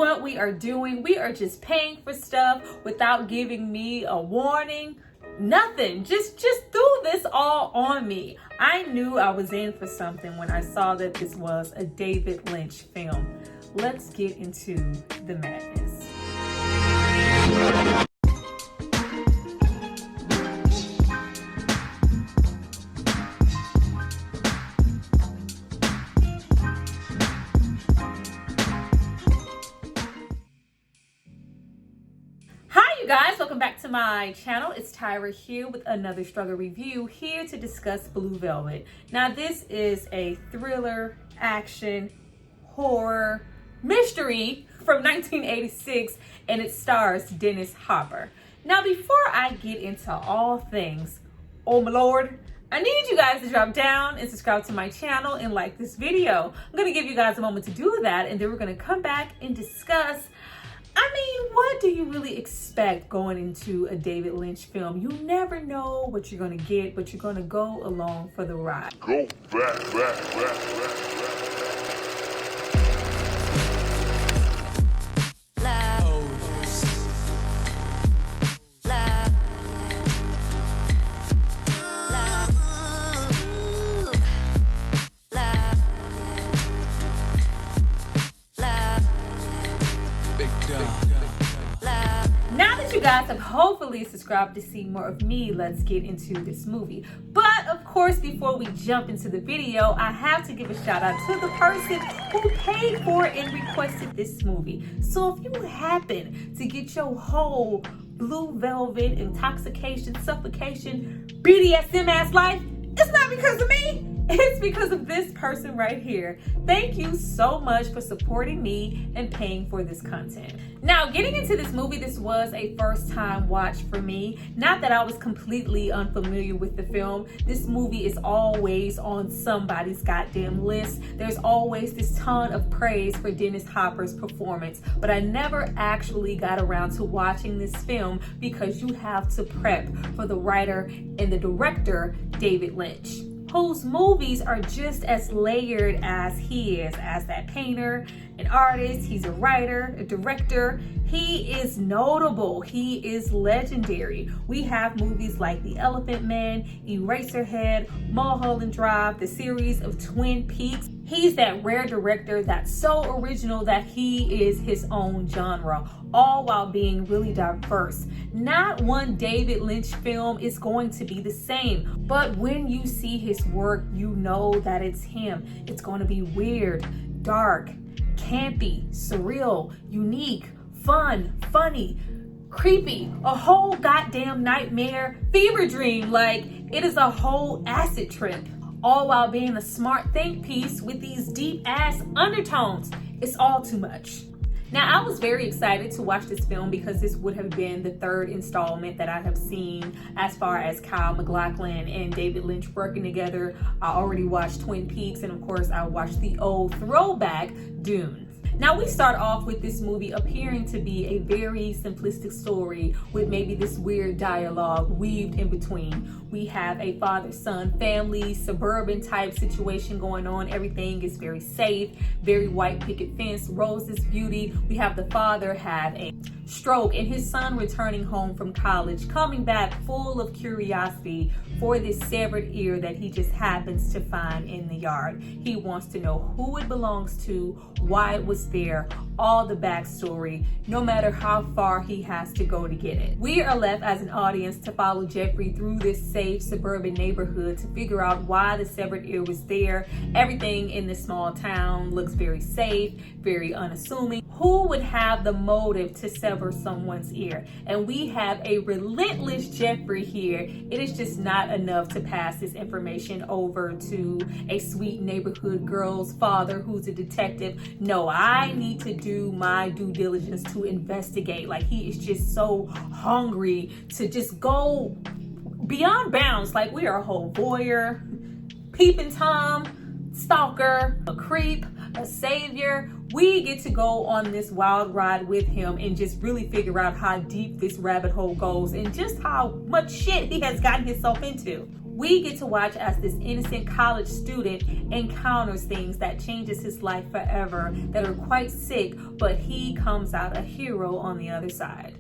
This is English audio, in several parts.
what we are doing. We are just paying for stuff without giving me a warning. Nothing. Just threw this all on me. I knew I was in for something when I saw that this was a David Lynch film. Let's get into the madness. Guys, welcome back to my channel. It's Tyra here with another struggle review, here to discuss Blue Velvet. Now this is a thriller, action, horror, mystery from 1986, and it stars Dennis Hopper. Now before I get into all things, oh my lord, I need you guys to drop down and subscribe to my channel and like this video. I'm going to give you guys a moment to do that, and then we're going to come back and discuss. I mean, what do you really expect going into a David Lynch film? You never know what you're going to get, but you're going to go along for the ride. Go back. Now that you guys have hopefully subscribed to see more of me, let's get into this movie. But of course, before we jump into the video, I have to give a shout out to the person who paid for and requested this movie. So if you happen to get your whole Blue Velvet, intoxication, suffocation, BDSM ass life, it's not because of me. It's because of this person right here. Thank you so much for supporting me and paying for this content. Now, getting into this movie, this was a first time watch for me. Not that I was completely unfamiliar with the film. This movie is always on somebody's goddamn list. There's always this ton of praise for Dennis Hopper's performance, but I never actually got around to watching this film because you have to prep for the writer and the director, David Lynch, whose movies are just as layered as he is, as that painter, an artist. He's a writer, a director. He is notable. He is legendary. We have movies like The Elephant Man, Eraserhead, Mulholland Drive, the series of Twin Peaks. He's that rare director that's so original that he is his own genre, all while being really diverse. Not one David Lynch film is going to be the same, but when you see his work, you know that it's him. It's going to be weird, dark, campy, surreal, unique, fun, funny, creepy, a whole goddamn nightmare, fever dream. Like, it is a whole acid trip, all while being a smart think piece with these deep ass undertones. It's all too much. Now, I was very excited to watch this film because this would have been the third installment that I have seen as far as Kyle MacLachlan and David Lynch working together. I already watched Twin Peaks, and of course I watched the old throwback Dune. Now, we start off with this movie appearing to be a very simplistic story with maybe this weird dialogue weaved in between. We have a father-son family, suburban type situation going on. Everything is very safe, very white picket fence, roses, beauty. We have the father have a stroke and his son returning home from college, coming back full of curiosity for this severed ear that he just happens to find in the yard. He wants to know who it belongs to, why it was there, all the backstory, no matter how far he has to go to get it. We are left as an audience to follow Jeffrey through this safe suburban neighborhood to figure out why the severed ear was there. Everything in this small town looks very safe, very unassuming. Who would have the motive to sever someone's ear? And we have a relentless Jeffrey here. It is just not enough to pass this information over to a sweet neighborhood girl's father who's a detective. No, I need to do my due diligence to investigate. Like, he is just so hungry to just go beyond bounds. Like, we are a whole voyeur, peeping Tom, stalker, a creep, a savior. We get to go on this wild ride with him and just really figure out how deep this rabbit hole goes and just how much shit he has gotten himself into. We get to watch as this innocent college student encounters things that changes his life forever, that are quite sick, but he comes out a hero on the other side.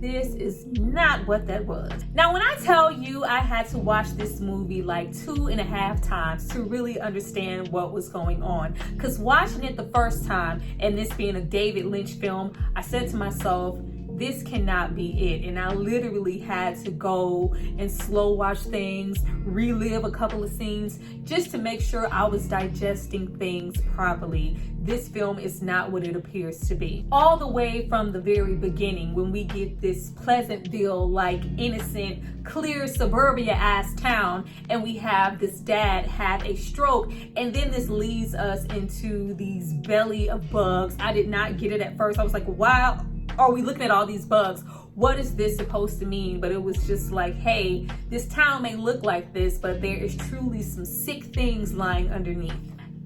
This is not what that was. Now, when I tell you I had to watch this movie like 2.5 times to really understand what was going on, because watching it the first time, and this being a David Lynch film, I said to myself, this cannot be it. And I literally had to go and slow watch things, relive a couple of scenes, just to make sure I was digesting things properly. This film is not what it appears to be. All the way from the very beginning, when we get this Pleasantville-like, innocent, clear suburbia-ass town, and we have this dad have a stroke, and then this leads us into these belly of bugs. I did not get it at first. I was like, wow, are we looking at all these bugs? What is this supposed to mean? But it was just like, hey, this town may look like this, but there is truly some sick things lying underneath.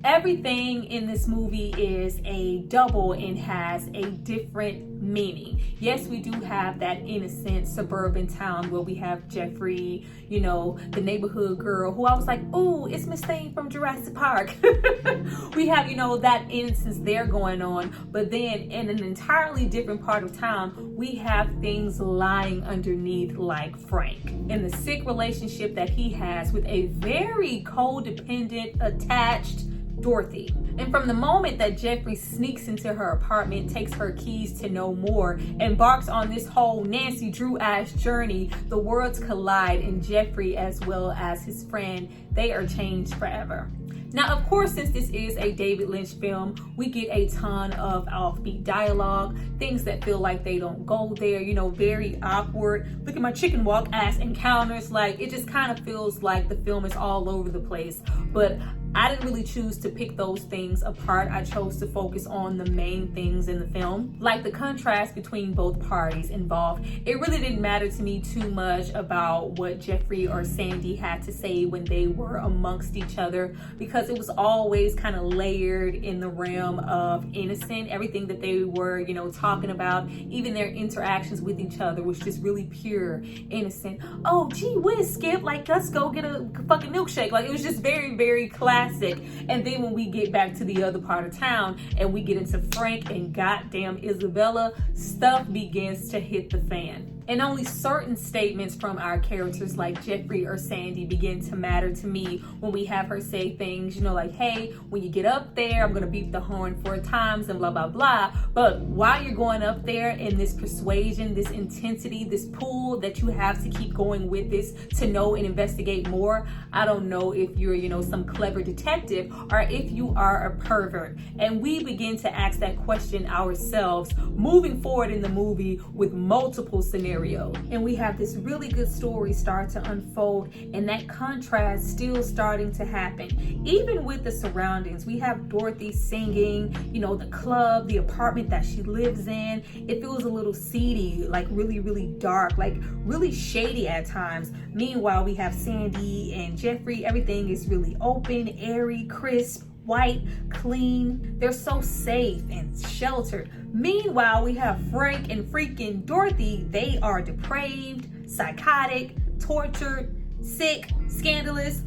Everything in this movie is a double and has a different meaning. Yes, we do have that innocent suburban town where we have Jeffrey, you know, the neighborhood girl who I was like, ooh, it's Miss Thing from Jurassic Park. We have, you know, that innocence there going on. But then in an entirely different part of town, we have things lying underneath, like Frank and the sick relationship that he has with a very codependent, attached Dorothy. And from the moment that Jeffrey sneaks into her apartment, takes her keys to know more, embarks on this whole Nancy Drew-ass journey, the worlds collide, and Jeffrey, as well as his friend, they are changed forever. Now, of course, since this is a David Lynch film, we get a ton of offbeat dialogue, things that feel like they don't go there, you know, very awkward, look at my chicken walk ass encounters. Like, it just kind of feels like the film is all over the place. But I didn't really choose to pick those things apart. I chose to focus on the main things in the film, like the contrast between both parties involved. It really didn't matter to me too much about what Jeffrey or Sandy had to say when they were amongst each other, because it was always kind of layered in the realm of innocent. Everything that they were, you know, talking about, even their interactions with each other, was just really pure, innocent. Oh, gee whiz, Skip, like, let's go get a fucking milkshake. Like, it was just very, very classic. And then when we get back to the other part of town and we get into Frank and goddamn Isabella, stuff begins to hit the fan. And only certain statements from our characters like Jeffrey or Sandy begin to matter to me when we have her say things, you know, like, hey, when you get up there, I'm gonna beep the horn 4 times and blah, blah, blah. But while you're going up there in this persuasion, this intensity, this pull that you have to keep going with this to know and investigate more, I don't know if you're, you know, some clever detective or if you are a pervert. And we begin to ask that question ourselves moving forward in the movie with multiple scenarios. And we have this really good story start to unfold, and that contrast still starting to happen. Even with the surroundings, we have Dorothy singing, you know, the club, the apartment that she lives in. It feels a little seedy, like really, really dark, like really shady at times. Meanwhile, we have Sandy and Jeffrey. Everything is really open, airy, crisp, white, clean. They're so safe and sheltered. Meanwhile, we have Frank and freaking Dorothy. They are depraved, psychotic, tortured, sick, scandalous,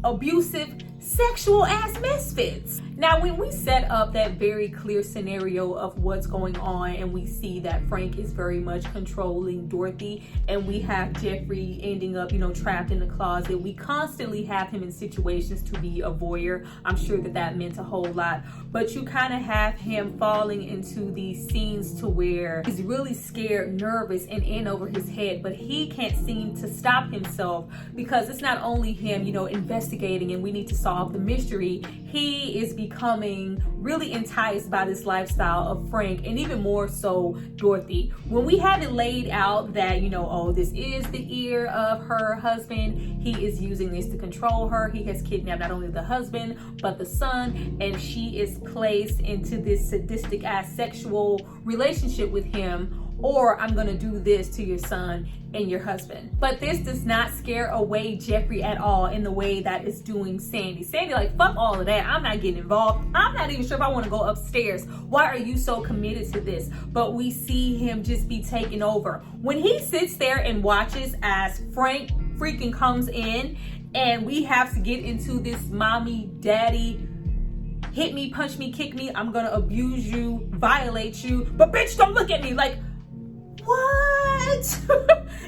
abusive, sexual ass misfits. Now, when we set up that very clear scenario of what's going on, and we see that Frank is very much controlling Dorothy, and we have Jeffrey ending up, you know, trapped in the closet, we constantly have him in situations to be a voyeur. I'm sure that that meant a whole lot, but you kind of have him falling into these scenes to where he's really scared, nervous, and in over his head, but he can't seem to stop himself, because it's not only him, you know, investigating and we need to solve the mystery. He is becoming really enticed by this lifestyle of Frank, and even more so Dorothy. When we have it laid out that, you know, oh, this is the ear of her husband, he is using this to control her, he has kidnapped not only the husband but the son, and she is placed into this sadistic ass sexual relationship with him, or I'm gonna do this to your son and your husband. But this does not scare away Jeffrey at all in the way that it's doing Sandy. Sandy like, fuck all of that, I'm not getting involved. I'm not even sure if I wanna go upstairs. Why are you so committed to this? But we see him just be taken over. When he sits there and watches as Frank freaking comes in and we have to get into this mommy, daddy, hit me, punch me, kick me, I'm gonna abuse you, violate you, but bitch, don't look at me. Like, what?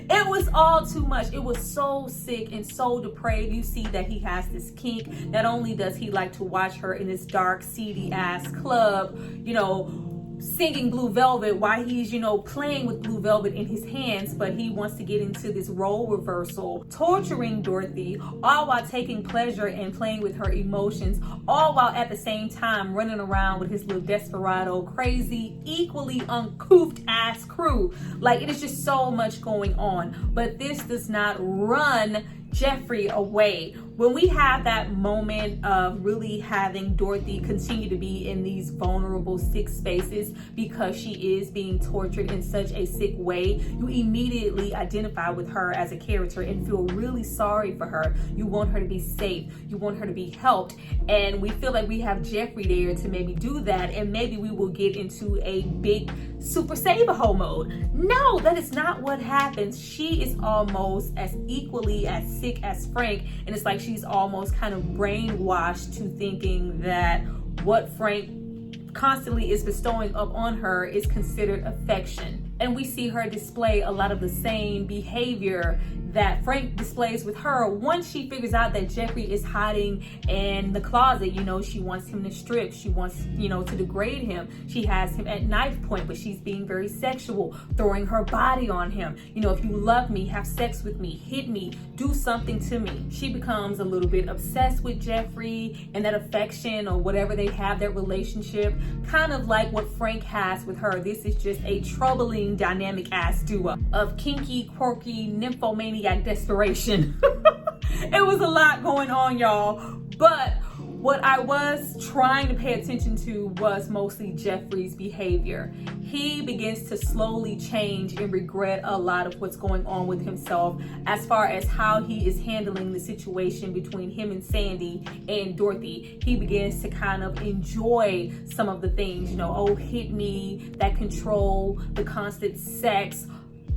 It was all too much. It was so sick and so depraved. You see that he has this kink. Not only does he like to watch her in this dark, seedy ass club, you know, singing Blue Velvet while he's, you know, playing with Blue Velvet in his hands, but he wants to get into this role reversal, torturing Dorothy, all while taking pleasure in playing with her emotions, all while at the same time running around with his little desperado, crazy, equally uncouth ass crew. Like, it is just so much going on. But this does not run Jeffrey away. When we have that moment of really having Dorothy continue to be in these vulnerable, sick spaces because she is being tortured in such a sick way, you immediately identify with her as a character and feel really sorry for her. You want her to be safe. You want her to be helped. And we feel like we have Jeffrey there to maybe do that, and maybe we will get into a big super save-a-hole mode. No, that is not what happens. She is almost as equally as sick as Frank, and it's like she's almost kind of brainwashed to thinking that what Frank constantly is bestowing up on her is considered affection. And we see her display a lot of the same behavior that Frank displays with her once she figures out that Jeffrey is hiding in the closet. You know, she wants him to strip. She wants, you know, to degrade him. She has him at knife point, but she's being very sexual, throwing her body on him. You know, if you love me, have sex with me, hit me, do something to me. She becomes a little bit obsessed with Jeffrey and that affection or whatever they have, that relationship, kind of like what Frank has with her. This is just a troubling dynamic ass duo of kinky, quirky, nymphomaniac desperation. It was a lot going on, y'all, but what I was trying to pay attention to was mostly Jeffrey's behavior. He begins to slowly change and regret a lot of what's going on with himself as far as how he is handling the situation between him and Sandy and Dorothy. He begins to kind of enjoy some of the things, you know, oh, hit me, that control, the constant sex,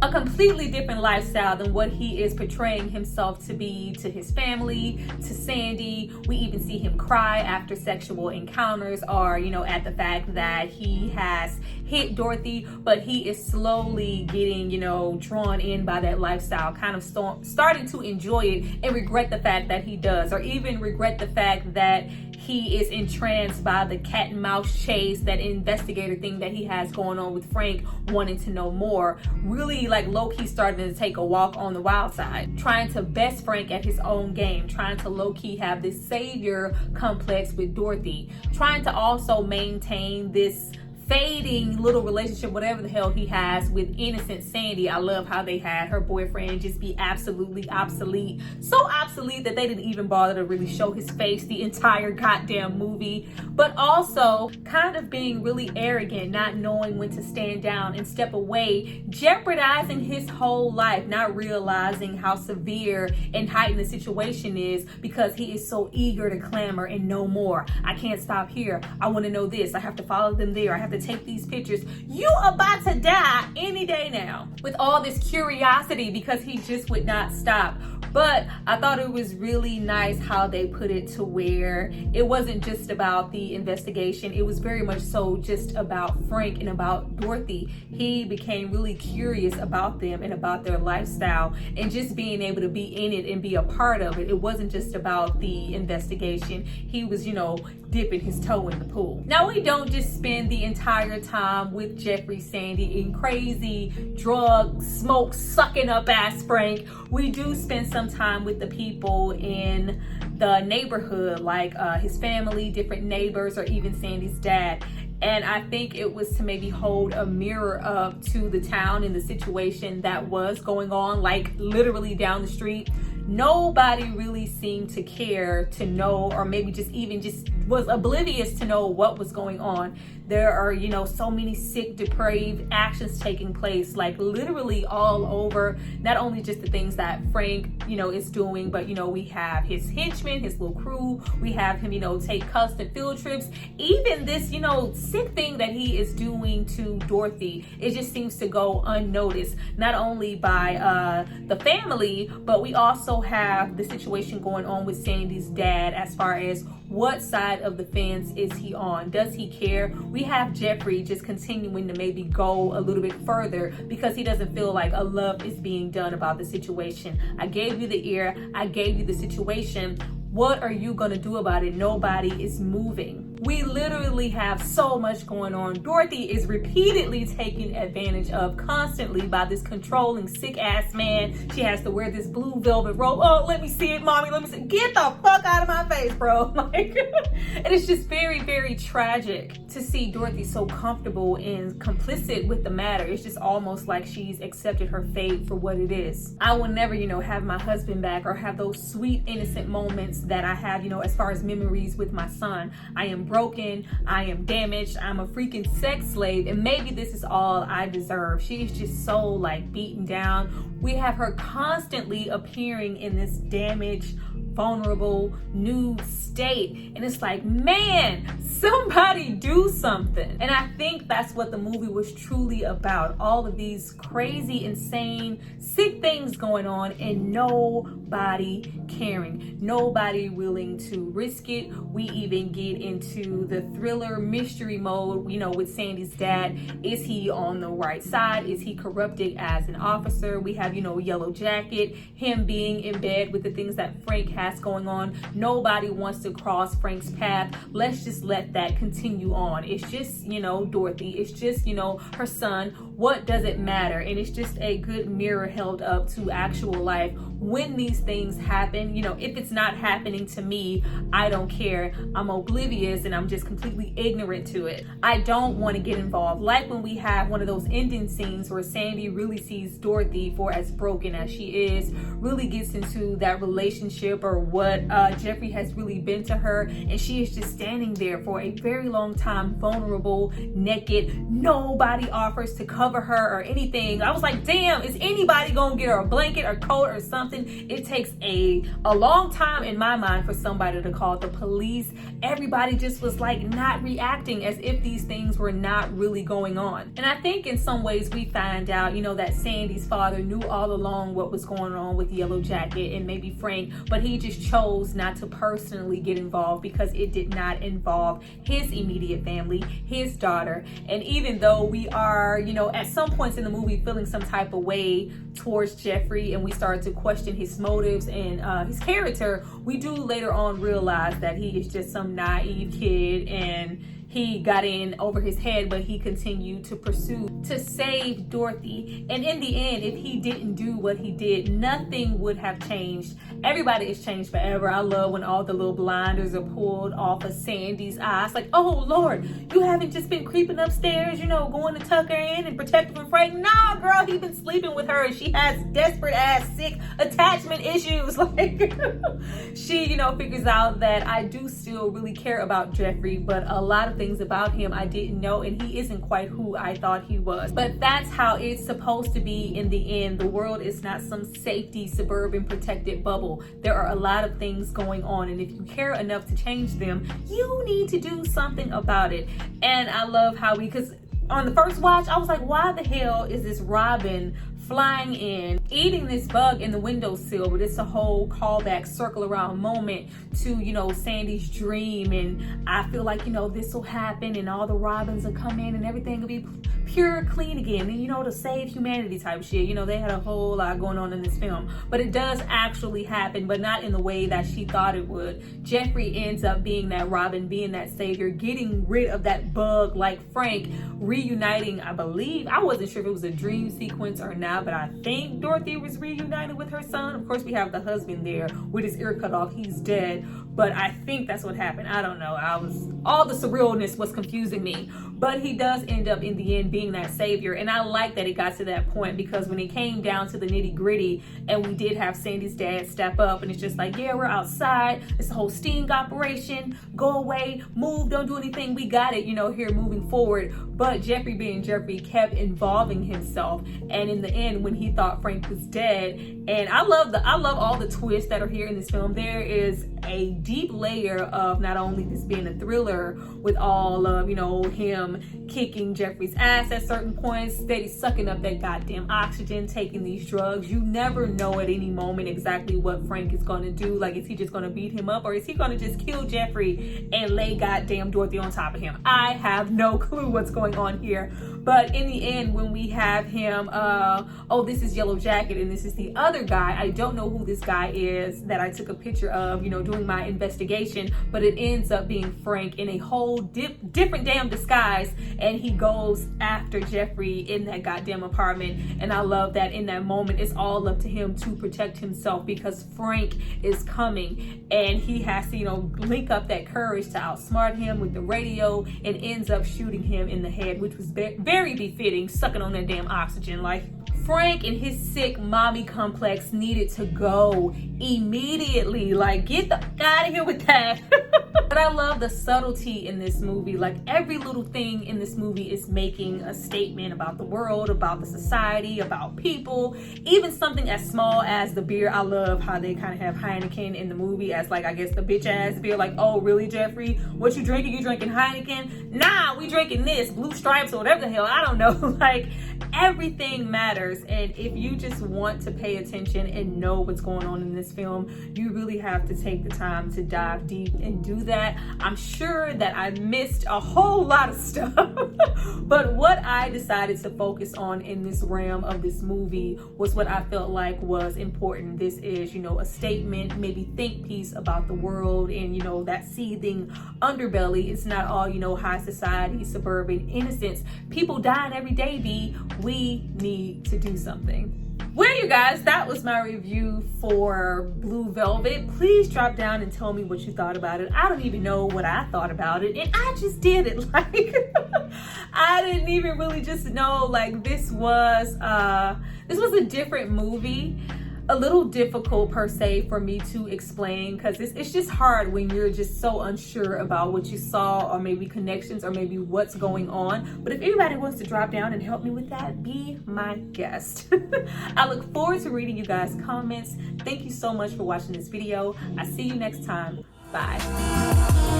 a completely different lifestyle than what he is portraying himself to be to his family, to Sandy. We even see him cry after sexual encounters or, you know, at the fact that he has hit Dorothy, but he is slowly getting, you know, drawn in by that lifestyle, kind of starting to enjoy it and regret the fact that he does, or even regret the fact that he is entranced by the cat and mouse chase, that investigator thing that he has going on with Frank, wanting to know more. Really, like, low-key starting to take a walk on the wild side, trying to best Frank at his own game, trying to low-key have this savior complex with Dorothy, trying to also maintain this fading little relationship, whatever the hell he has, with innocent Sandy. I love how they had her boyfriend just be absolutely obsolete. So obsolete that they didn't even bother to really show his face the entire goddamn movie. But also kind of being really arrogant, not knowing when to stand down and step away, jeopardizing his whole life, not realizing how severe and heightened the situation is because he is so eager to clamor and know more. I can't stop here. I want to know this. I have to follow them there. I have to take these pictures. You about to die any day now with all this curiosity because he just would not stop. But I thought it was really nice how they put it to where it wasn't just about the investigation. It was very much so just about Frank and about Dorothy. He became really curious about them and about their lifestyle and just being able to be in it and be a part of it. It wasn't just about the investigation. He was, you know, dipping his toe in the pool. Now, we don't just spend the entire time with Jeffrey, Sandy, and crazy drug smoke sucking up ass Frank. We do spend some time with the people in the neighborhood, like his family, different neighbors, or even Sandy's dad. And I think it was to maybe hold a mirror up to the town and the situation that was going on, like literally down the street. Nobody really seemed to care to know, or maybe just even just was oblivious to know what was going on. There are, so many sick, depraved actions taking place, like literally all over, not only just the things that Frank, is doing, but, we have his henchmen, his little crew. We have him, take constant field trips. Even this, sick thing that he is doing to Dorothy, it just seems to go unnoticed, not only by the family, but we also have the situation going on with Sandy's dad as far as what side of the fence is he on? Does he care? We have Jeffrey just continuing to maybe go a little bit further because he doesn't feel like a love is being done about the situation. I gave you the ear. I gave you the situation. What are you going to do about it? Nobody is moving. We literally have so much going on. Dorothy is repeatedly taken advantage of constantly by this controlling, sick-ass man. She has to wear this blue velvet robe. Oh, let me see it, mommy. Let me see it. Get the fuck out of my face, bro. And it's just very, very tragic to see Dorothy so comfortable and complicit with the matter. It's just almost like she's accepted her fate for what it is. I will never, have my husband back or have those sweet, innocent moments that I have, as far as memories with my son. I am broken, I am damaged, I'm a freaking sex slave, and maybe this is all I deserve. She is just so beaten down. We have her constantly appearing in this damaged, vulnerable, new state, and it's like, man, somebody do something. And I think that's what the movie was truly about. All of these crazy, insane, sick things going on and nobody caring, nobody willing to risk it. We even get into the thriller mystery mode, with Sandy's dad. Is he on the right side? Is he corrupted as an officer? We have, Yellow Jacket, him being in bed with the things that Frank has going on. Nobody wants to cross Frank's path. Let's just let that continue on. It's just, Dorothy. It's just, her son. What does it matter? And it's just a good mirror held up to actual life. When these things happen, if it's not happening to me, I don't care. I'm oblivious and I'm just completely ignorant to it. I don't want to get involved. Like when we have one of those ending scenes where Sandy really sees Dorothy for as broken as she is, really gets into that relationship or what Jeffrey has really been to her, and she is just standing there for a very long time, vulnerable, naked. Nobody offers to cover her or anything. I was like, damn, is anybody gonna get her a blanket or coat or something? It takes a long time in my mind for somebody to call the police. Everybody just was not reacting, as if these things were not really going on. And I think in some ways we find out, that Sandy's father knew all along what was going on with Yellow Jacket and maybe Frank, but he just chose not to personally get involved because it did not involve his immediate family, his daughter. And even though we are, at some points in the movie feeling some type of way towards Jeffrey and we started to question his motives and his character, we do later on realize that he is just some naive kid and he got in over his head, but he continued to pursue to save Dorothy. And in the end, if he didn't do what he did, nothing would have changed. Everybody is changed forever. I love when all the little blinders are pulled off of Sandy's eyes. Like, oh Lord, you haven't just been creeping upstairs, going to tuck her in and protect her from Frank. Nah, girl, he been sleeping with her and she has desperate ass sick attachment issues. She, figures out that I do still really care about Jeffrey, but a lot of things about him I didn't know, and he isn't quite who I thought he was. But that's how it's supposed to be in the end. The world is not some safety suburban protected bubble. There are a lot of things going on, and if you care enough to change them, you need to do something about it. And I love how because on the first watch I was like, why the hell is this Robin flying in, eating this bug in the windowsill? But it's a whole callback, circle around moment to, Sandy's dream. And I feel like, this will happen and all the Robins will come in and everything will be pure, clean again. And, to save humanity type shit. They had a whole lot going on in this film. But it does actually happen, but not in the way that she thought it would. Jeffrey ends up being that Robin, being that savior, getting rid of that bug like Frank, reuniting, I believe. I wasn't sure if it was a dream sequence or not, but I think Dorothy was reunited with her son. Of course, we have the husband there with his ear cut off. He's dead. but I think that's what happened. I don't know. All the surrealness was confusing me, but he does end up in the end being that savior. And I like that it got to that point, because when it came down to the nitty gritty and we did have Sandy's dad step up, and it's just like, yeah, we're outside. It's a whole sting operation. Go away, move, don't do anything. We got it, here moving forward. But Jeffrey being Jeffrey kept involving himself. And in the end, when he thought Frank was dead, and I love all the twists that are here in this film. There is a deep layer of not only this being a thriller with all of, him kicking Jeffrey's ass at certain points, steady sucking up that goddamn oxygen, taking these drugs. You never know at any moment exactly what Frank is going to do. Like, is he just going to beat him up, or is he going to just kill Jeffrey and lay goddamn Dorothy on top of him? I have no clue what's going on here. But in the end, when we have him, oh, this is Yellow Jacket and this is the other guy. I don't know who this guy is that I took a picture of, doing my investigation, but it ends up being Frank in a whole different damn disguise, and he goes after Jeffrey in that goddamn apartment. And I love that in that moment, it's all up to him to protect himself, because Frank is coming, and he has to, link up that courage to outsmart him with the radio, and ends up shooting him in the head, which was very befitting, sucking on that damn oxygen. Like, Frank and his sick mommy complex needed to go immediately. Like, get the fuck out of here with that. But I love the subtlety in this movie. Like, every little thing in this movie is making a statement about the world, about the society, about people. Even something as small as the beer. I love how they kind of have Heineken in the movie as, like, I guess the bitch ass beer. Like, oh really, Jeffrey, what you drinking? You drinking Heineken? Nah, we drinking this, Blue Stripes or whatever the hell, I don't know. Like, everything matters. And if you just want to pay attention and know what's going on in this film, you really have to take the time to dive deep and do that. I'm sure that I missed a whole lot of stuff, but what I decided to focus on in this realm of this movie was what I felt like was important. This is, a statement, maybe think piece about the world and, that seething underbelly. It's not all, high society, suburban innocence. People dying every day, B. We need to do something. Well, you guys, that was my review for Blue Velvet. Please drop down and tell me what you thought about it. I don't even know what I thought about it, and I just did it. Like, I didn't even really just know, like, this was a different movie. A little difficult per se for me to explain, because it's just hard when you're just so unsure about what you saw, or maybe connections, or maybe what's going on. But if anybody wants to drop down and help me with that, be my guest. I look forward to reading you guys' comments. Thank you so much for watching this video. I see you next time. Bye.